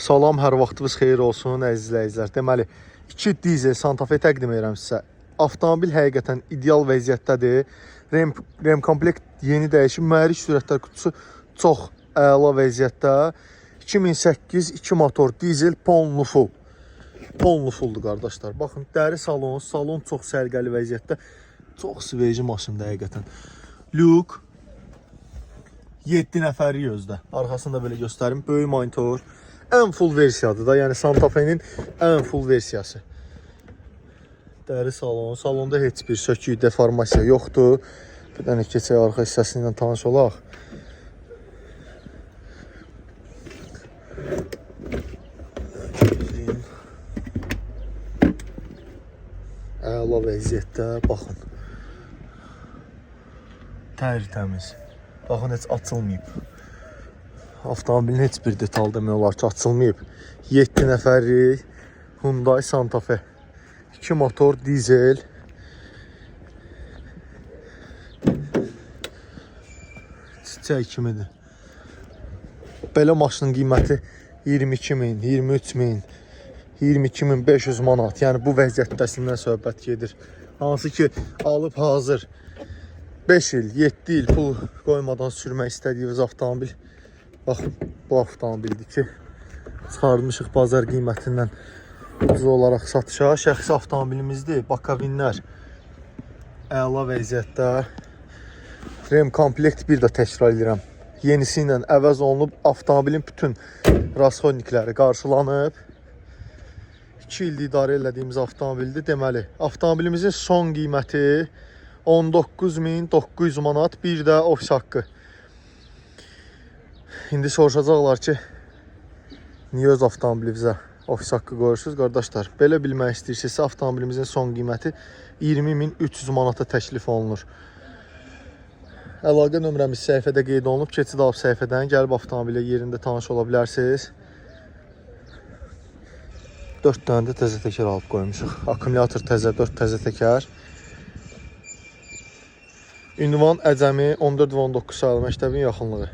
Salam, hər vaxtınız xeyir olsun əziz izləyicilər. Deməli, 2 dizel Santa Fe təqdim edirəm sizə. Avtomobil həqiqətən ideal vəziyyətdədir. Rem komplekt yeni dəyişib, mühərrik sürətlər qutusu çox əla vəziyyətdə. 2008 2 motor dizel Ponlu full. Ponlu fulldur qardaşlar. Baxın, dəri salon çox sərgəli vəziyyətdə. Çox svejli maşındır həqiqətən. Lük 7 nəfəri gözdə. Arxasını da belə göstərim. Böyük monitor. Ən full versiyadır da, yəni Santa Fe'nin ən full versiyası. Dəri salon, salonda heç bir sökük, deformasiya yoxdur. Bir dənə keçək arxa hissəsi ilə tanış olaq. Əla vəziyyətdə, baxın. Təmiz. Baxın, heç açılmayıb. Avtomobilin heç bir detal demək olar ki, açılmayıb. 7 nəfərlik Hyundai Santa Fe. 2 motor dizel. Çiçək kimidir. Belə maşının qiyməti 22.000, 23.000, 22.500 manat. Yəni bu vəziyyətdəsindən söhbət gedir. Hansı ki, alıb hazır 5 il, 7 il pul qoymadan sürmək istədiyiniz avtomobil. Baxın, bu avtomobildir ki, çıxarmışıq bazar qiymətindən ucuz olaraq satışa. Şəxsi avtomobilimizdir. Bakavinlər əla vəziyyətdə. Rem komplekt bir də təkrar edirəm. Yenisi ilə əvəz olunub, avtomobilin bütün rasxodnikləri qarşılanıb. 2 ildir idarə elədiyimiz avtomobildir. Deməli, avtomobilimizin son qiyməti 19.900 manat, bir də ofis haqqı. İndi soruşacaqlar ki, niyə öz avtomobilinizə ofis haqqı qoyursunuz? Qardaşlar, belə bilmək istəyirsinizsə, avtomobilimizin son qiyməti 20.300 manata təklif olunur. Əlaqə nömrəmiz səhifədə qeyd olunub. Keçid alıb səhifədən gəlib avtomobilə yerində tanış ola bilərsiniz. 4 dənə də təzə təkər alıb qoymuşuq. Akkumulyator təzə, 4 təzə təkər. Ünvan Əcəmi 14 və 19 sayılı məktəbin yaxınlığı.